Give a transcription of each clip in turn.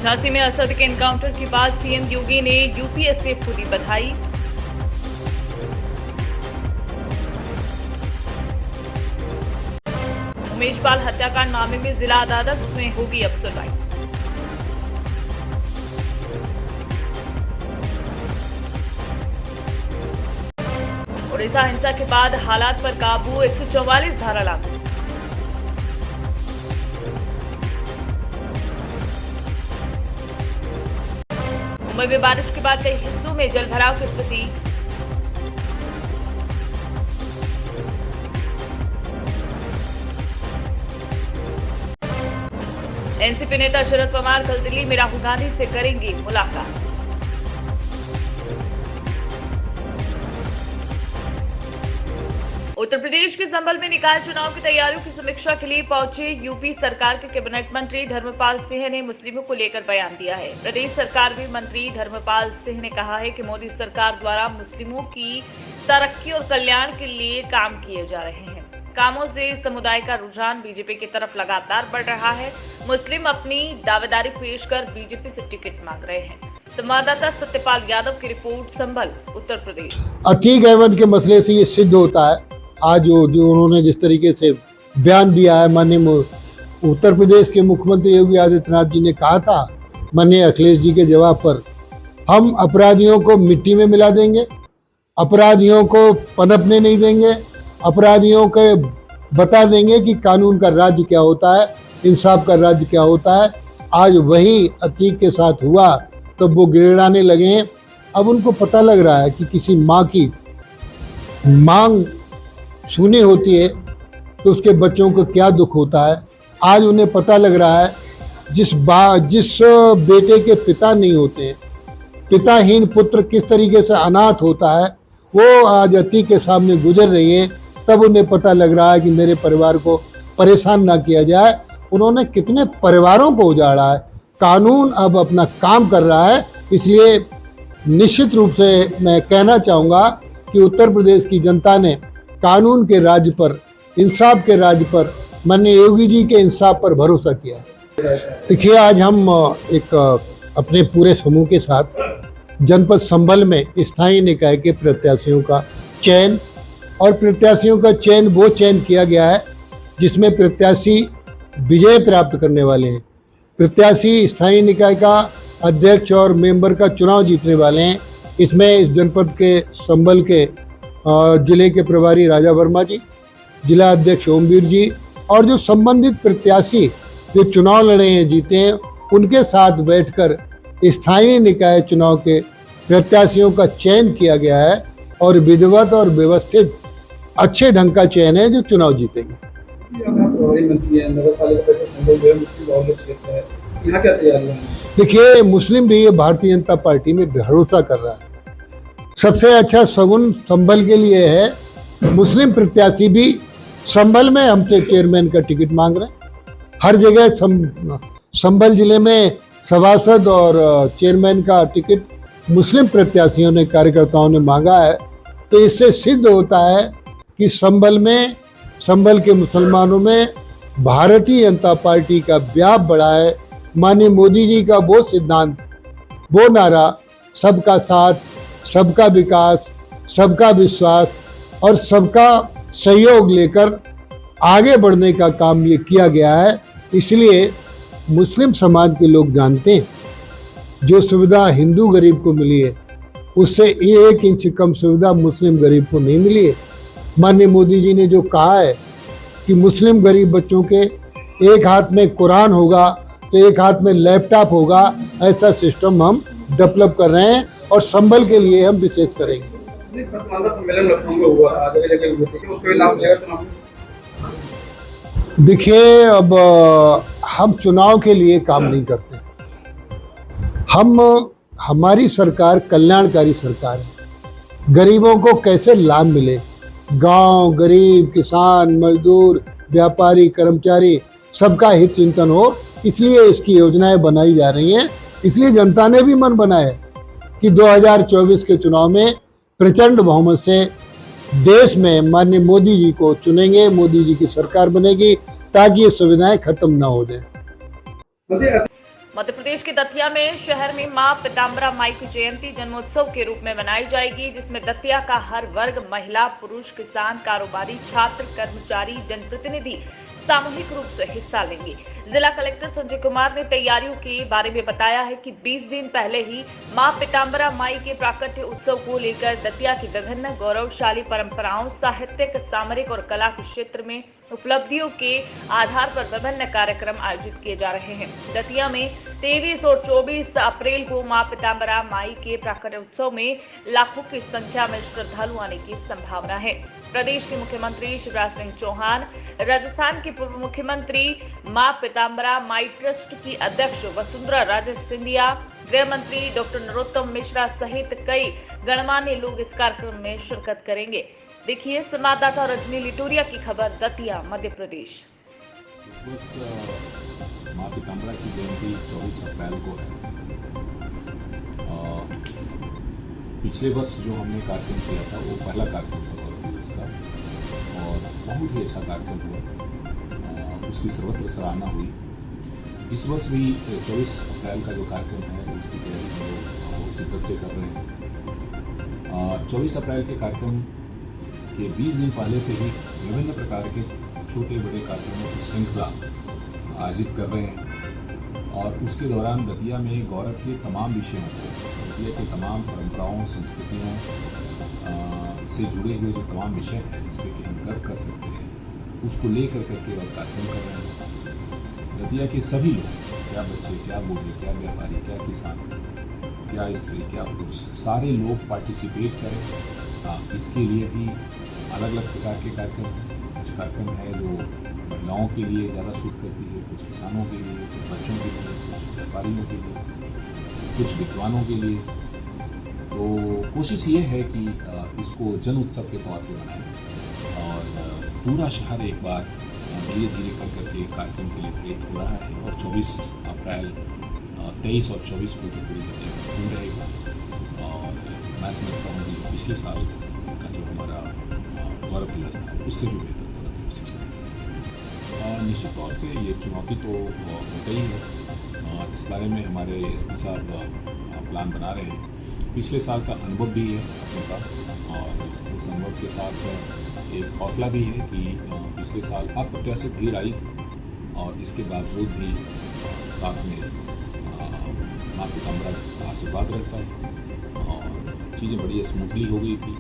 झांसी में असद के एनकाउंटर के बाद सीएम योगी ने यूपीएसएफ को दी बधाई। उमेश पाल हत्याकांड मामले में जिला अदालत में होगी अब सुनवाई। उड़ीसा हिंसा के बाद हालात पर काबू, 144 धारा लागू। मुंबई में बारिश के बाद कई हिस्सों में जलभराव की स्थिति। एनसीपी नेता शरद पवार कल दिल्ली में राहुल गांधी से करेंगे मुलाकात। उत्तर प्रदेश के संभल में निकाय चुनाव की तैयारियों की समीक्षा के लिए पहुंचे यूपी सरकार के कैबिनेट मंत्री धर्मपाल सिंह ने मुस्लिमों को लेकर बयान दिया है। प्रदेश सरकार में मंत्री धर्मपाल सिंह ने कहा है कि मोदी सरकार द्वारा मुस्लिमों की तरक्की और कल्याण के लिए काम किए जा रहे हैं। कामों से समुदाय का रुझान बीजेपी की तरफ लगातार बढ़ रहा है। मुस्लिम अपनी दावेदारी पेश कर बीजेपी से टिकट मांग रहे हैं। संवाददाता सत्यपाल यादव की रिपोर्ट, संभल, उत्तर प्रदेश। अतीक अहमद के मसले से ये सिद्ध होता है आज जो उन्होंने जिस तरीके से बयान दिया है। माननीय उत्तर प्रदेश के मुख्यमंत्री योगी आदित्यनाथ जी ने कहा था माननीय अखिलेश जी के जवाब पर, हम अपराधियों को मिट्टी में मिला देंगे, अपराधियों को पनपने नहीं देंगे, अपराधियों को बता देंगे कि कानून का राज्य क्या होता है, इंसाफ का राज्य क्या होता है। आज वही अतीक के साथ हुआ तो वो गिड़गिड़ाने लगे हैं। अब उनको पता लग रहा है कि किसी माँ की मांग सुनी होती है तो उसके बच्चों को क्या दुख होता है। आज उन्हें पता लग रहा है जिस बेटे के पिता नहीं होते, पिताहीन पुत्र किस तरीके से अनाथ होता है, वो आज अतीक के सामने गुजर रही है। तब उन्हें पता लग रहा है कि मेरे परिवार को परेशान ना किया जाए। उन्होंने कितने परिवारों को उजाड़ा है। कानून अब अपना काम कर रहा है। इसलिए निश्चित रूप से मैं कहना चाहूँगा कि उत्तर प्रदेश की जनता ने कानून के राज्य पर, इंसाफ के राज्य पर, माननीय योगी जी के इंसाफ पर भरोसा किया है। देखिए, आज हम एक अपने पूरे समूह के साथ जनपद संभल में स्थायी निकाय के प्रत्याशियों का चयन, और प्रत्याशियों का चयन वो चयन किया गया है जिसमें प्रत्याशी विजय प्राप्त करने वाले हैं। प्रत्याशी स्थायी निकाय का अध्यक्ष और मेंबर का चुनाव जीतने वाले हैं। इसमें इस जनपद के संभल के जिले के प्रभारी राजा वर्मा जी, जिला अध्यक्ष ओमवीर जी, और जो संबंधित प्रत्याशी जो चुनाव लड़े हैं, जीते हैं, उनके साथ बैठकर स्थानीय निकाय चुनाव के प्रत्याशियों का चयन किया गया है। और विधिवत और व्यवस्थित अच्छे ढंग का चयन है जो चुनाव जीतेंगे। देखिए, मुस्लिम भी भारतीय जनता पार्टी में भरोसा कर रहा है। सबसे अच्छा सगुन संभल के लिए है। मुस्लिम प्रत्याशी भी संभल में हमसे चेयरमैन का टिकट मांग रहे हैं। हर जगह संभल जिले में सभासद और चेयरमैन का टिकट मुस्लिम प्रत्याशियों ने, कार्यकर्ताओं ने मांगा है। तो इससे सिद्ध होता है कि संभल के मुसलमानों में भारतीय जनता पार्टी का व्याप बढ़ा है। माननीय मोदी जी का वो सिद्धांत, वो नारा, सबका साथ, सबका विकास, सबका विश्वास और सबका सहयोग लेकर आगे बढ़ने का काम ये किया गया है। इसलिए मुस्लिम समाज के लोग जानते हैं जो सुविधा हिंदू गरीब को मिली है उससे 1 इंच कम सुविधा मुस्लिम गरीब को नहीं मिली है। माननीय मोदी जी ने जो कहा है कि मुस्लिम गरीब बच्चों के एक हाथ में कुरान होगा तो एक हाथ में लैपटॉप होगा, ऐसा सिस्टम हम डेवलप कर रहे हैं और संभल के लिए हम विशेष करेंगे। देखिए, अब हम चुनाव के लिए काम नहीं करते। हमारी सरकार कल्याणकारी सरकार है। गरीबों को कैसे लाभ मिले, गांव, गरीब, किसान, मजदूर, व्यापारी, कर्मचारी, सबका हित चिंतन हो, इसलिए इसकी योजनाएं बनाई जा रही हैं। इसलिए जनता ने भी मन बनाया कि 2024 के चुनाव में प्रचंड बहुमत से देश में माननीय मोदी जी को चुनेंगे, मोदी जी की सरकार बनेगी ताकि ये सुविधाएं खत्म ना हो जाए। मध्य प्रदेश के दतिया में शहर में मां पीताम्बरा माई की जयंती जन्मोत्सव के रूप में मनाई जाएगी, जिसमें दतिया का हर वर्ग, महिला, पुरुष, किसान, कारोबारी, छात्र, कर्मचारी, जनप्रतिनिधि सामूहिक रूप से हिस्सा लेंगे। जिला कलेक्टर संजय कुमार ने तैयारियों के बारे में बताया है कि 20 दिन पहले ही मां पीताम्बरा माई के प्राकट्य उत्सव को लेकर दतिया की विभिन्न गौरवशाली परंपराओं, साहित्यिक, सामरिक और कला के क्षेत्र में उपलब्धियों के आधार पर विभिन्न कार्यक्रम आयोजित किए जा रहे हैं। दतिया में 23 और 24 अप्रैल को मां पीताम्बरा माई के प्राकट्य उत्सव में लाखों की संख्या में श्रद्धालु आने की संभावना है। प्रदेश के मुख्यमंत्री शिवराज सिंह चौहान, राजस्थान के पूर्व मुख्यमंत्री, मां पीताम्बरा माई ट्रस्ट की अध्यक्ष वसुंधरा राजे सिंधिया, गृह मंत्री डॉक्टर नरोत्तम मिश्रा सहित कई गणमान्य लोग इस कार्यक्रम में शिरकत करेंगे। देखिए संवाददाता रजनी लिटोरिया की खबर, दतिया, मध्य प्रदेश। इस वर्ष मां पीताम्बरा की जयंती 24 अप्रैल को है। पिछले वर्ष जो हमने कार्यक्रम किया था वो पहला कार्यक्रम था गौरव दिवस का और बहुत ही अच्छा कार्यक्रम हुआ, उसकी सर्वत्र सराहना हुई। इस वर्ष भी 24 अप्रैल का जो कार्यक्रम है उसकी तैयारी हम लोग बहुत शिद्दत से कर रहे हैं। 24 अप्रैल के कार्यक्रम के 20 दिन पहले से ही विभिन्न प्रकार के छोटे बड़े कार्यक्रमों की श्रृंखला आयोजित कर रहे हैं और उसके दौरान दतिया में गौरव के तमाम विषयों को, दतिया के तमाम परंपराओं, संस्कृतियों से जुड़े हुए जो तमाम विषय हैं जिसपे कि हम गर्व कर सकते हैं, उसको लेकर करके और कार्यक्रम कर रहे हैं। दतिया के सभी लोग, क्या बच्चे, क्या बूढ़े, क्या व्यापारी, क्या किसान, क्या स्त्री, क्या पुरुष, सारे लोग पार्टिसिपेट करें। इसके लिए भी अलग अलग प्रकार के कार्यक्रम हैं। कुछ कार्यक्रम है जो महिलाओं के लिए ज़्यादा सूट करती है, कुछ किसानों के लिए, कुछ बच्चों के लिए, कुछ व्यापारियों के लिए, कुछ विद्वानों के लिए। तो कोशिश ये है कि इसको जन उत्सव के तौर पर मनाएं और पूरा शहर एक बार धीरे धीरे कर करके कार्यक्रम के लिए प्रेरित हो रहा है। और 24 अप्रैल 23 और 24 को तो पूरी तरह रहेगा और मैं समझता हूँ कि पिछले साल का जो हमारा गौरव दिवस था उससे भी बेहतर गौरव दिवस इसमें। निश्चित तौर से ये चुनौती तो होता ही है। इस बारे में हमारे एसपी साहब प्लान बना रहे हैं। पिछले साल का अनुभव भी है अपने पास और उस अनुभव के साथ एक हौसला भी है कि पिछले साल अप्रत्याशित भीड़ आई थी और इसके बावजूद भी साथ में मां पीताम्बरा का आशीर्वाद रहता है और चीज़ें बड़ी स्मूथली हो गई थी।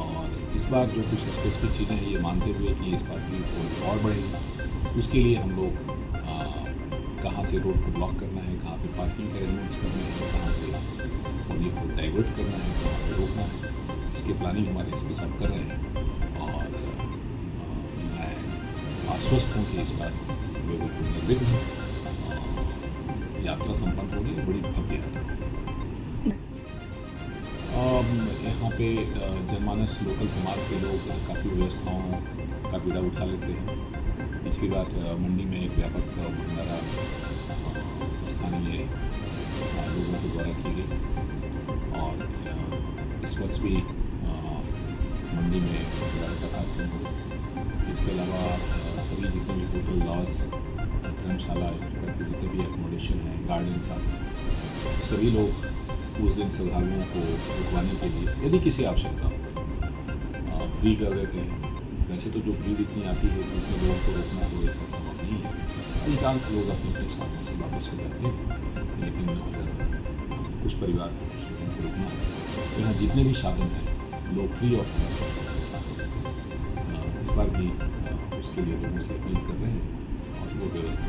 और इस बार जो कुछ स्पेसिफिक चीज़ें हैं ये मानते हुए कि इस बार भी और बढ़ेगी, उसके लिए हम लोग कहाँ से रोड को ब्लॉक करना है, कहाँ पे पार्किंग के अरेंजमेंट्स करने हैं, कहाँ से पब्लिक को डाइवर्ट करना है, कहाँ पे रोकना है, इसकी प्लानिंग हमारे एसपी साहब कर रहे हैं। और मैं आश्वस्त हूँ कि इस बार वे बिल्कुल निर्विघ्न हैं, यात्रा संपन्न होगी, बड़ी भव्य यात्रा। यहाँ पे जनमानस, लोकल समाज के लोग काफ़ी व्यवस्थाओं का बीड़ा उठा लेते हैं। पिछली बार मंडी में एक व्यापक भंडारा स्थानीय लोगों के द्वारा की गई और इस वर्ष भी मंडी में भंडारा का कार्यक्रम हो। इसके अलावा सभी जितने भी होटल, लॉज, धर्मशाला, इस प्रकार के जितने भी एकोमोडेशन हैं, गार्डन साथ, सभी लोग उस दिन श्रद्धालुओं को रुकवाने के लिए यदि किसी आवश्यकता हो फ्री कर देते हैं। वैसे तो जो भीड़ इतनी आती है तो उतने लोगों को रोकना तो ऐसा संभव नहीं है। अधिकांश लोग अपने अपने साधनों से वापस हो जाते हैं, लेकिन अगर कुछ परिवार को, कुछ लोगों को रोकना है तो यहाँ जितने भी साधन हैं लोग फ्री ऑफ इस बार भी उसके लिए लोगों से अपील कर रहे हैं और वो व्यवस्था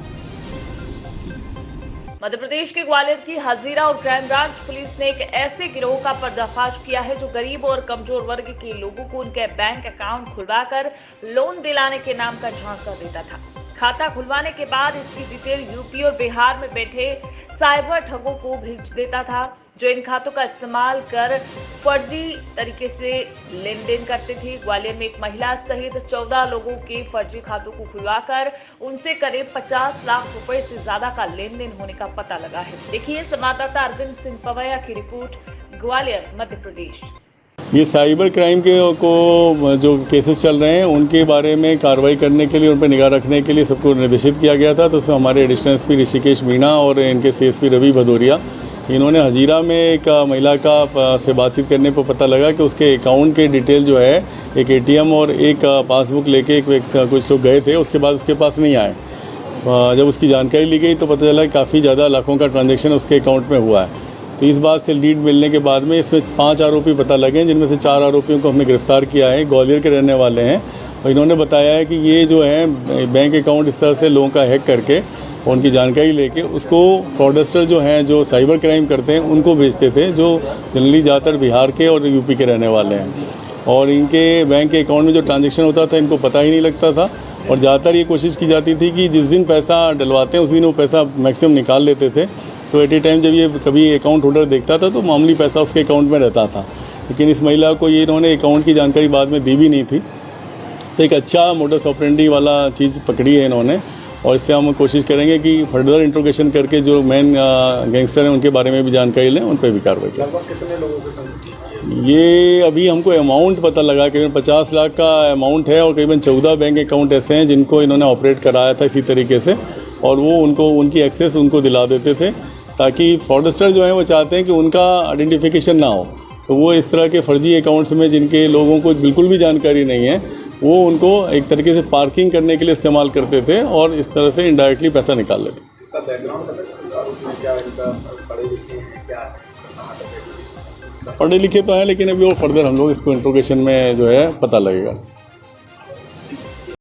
मध्य प्रदेश के ग्वालियर की हजीरा और क्राइम ब्रांच पुलिस ने एक ऐसे गिरोह का पर्दाफाश किया है जो गरीब और कमजोर वर्ग के लोगों को उनके बैंक अकाउंट खुलवाकर लोन दिलाने के नाम का झांसा देता था। खाता खुलवाने के बाद इसकी डिटेल यूपी और बिहार में बैठे साइबर ठगों को भेज देता था, जो इन खातों का इस्तेमाल कर फर्जी तरीके से लेन देन करते थे। ग्वालियर में एक महिला सहित 14 लोगों के फर्जी खातों को खुलवाकर उनसे करीब 50 लाख रुपए से ज्यादा का लेन देन होने का पता लगा है। देखिए संवाददाता अरविंद सिंह पवैया की रिपोर्ट, ग्वालियर, मध्य प्रदेश। ये साइबर क्राइम के को जो केसेस चल रहे हैं उनके बारे में कार्रवाई करने के लिए, उन पर निगाह रखने के लिए सबको निर्देशित किया गया था। तो उसमें हमारे एडिशनल एसपी ऋषिकेश मीणा और इनके सीएसपी रवि भदौरिया, इन्होंने हजीरा में एक महिला का से बातचीत करने पर पता लगा कि उसके अकाउंट के डिटेल जो है, एक एटीएम और एक पासबुक लेके एक व्यक्ति कुछ लोग गए थे, उसके बाद उसके पास नहीं आए। जब उसकी जानकारी ली गई तो पता चला कि काफ़ी ज़्यादा लाखों का ट्रांजैक्शन उसके अकाउंट में हुआ है। तो इस बात से लीड मिलने के बाद में इसमें 5 आरोपी पता लगे, जिनमें से 4 आरोपियों को हमने गिरफ्तार किया है। ग्वालियर के रहने वाले हैं और इन्होंने बताया है कि ये जो है बैंक अकाउंट इस तरह से लोगों का हैक करके उनकी जानकारी लेके उसको फ्रॉडस्टर जो हैं, जो साइबर क्राइम करते हैं, उनको भेजते थे, जो जनरली ज़्यादातर बिहार के और यूपी के रहने वाले हैं। और इनके बैंक के अकाउंट में जो ट्रांजेक्शन होता था इनको पता ही नहीं लगता था और ज़्यादातर ये कोशिश की जाती थी कि जिस दिन पैसा डलवाते हैं उस दिन वो पैसा मैक्सिमम निकाल लेते थे। तो एट ए टाइम जब ये कभी अकाउंट होल्डर देखता था तो मामूली पैसा उसके अकाउंट में रहता था, लेकिन इस महिला को ये इन्होंने अकाउंट की जानकारी बाद में दी भी नहीं थी। तो एक अच्छा मोडस ऑपरेंडी वाला चीज़ पकड़ी है इन्होंने और इससे हम कोशिश करेंगे कि फर्दर इंट्रोगेशन करके जो मेन गैंगस्टर हैं उनके बारे में भी जानकारी लें, उन पर भी कार्रवाई करें। लगभग कितने लोगों के संग? ये अभी हमको अमाउंट पता लगा, करीबन 50 लाख का अमाउंट है और करीबन 14 बैंक अकाउंट ऐसे हैं जिनको इन्होंने ऑपरेट कराया था इसी तरीके से, और वो उनको उनकी एक्सेस उनको दिला देते थे ताकि फ्रॉडस्टर जो हैं वो चाहते हैं कि उनका आइडेंटिफिकेशन ना हो। तो वो इस तरह के फर्जी अकाउंट्स में जिनके लोगों को बिल्कुल भी जानकारी नहीं है, वो उनको एक तरीके से पार्किंग करने के लिए इस्तेमाल करते थे और इस तरह से इनडायरेक्टली पैसा निकाल लेते। इसका बैकग्राउंड क्या है, इनका पढ़े लिखे हैं क्या है? पढ़े लिखे तो हैं, लेकिन अभी वो फर्दर हम लोग इसको इंट्रोगेशन में जो है पता लगेगा।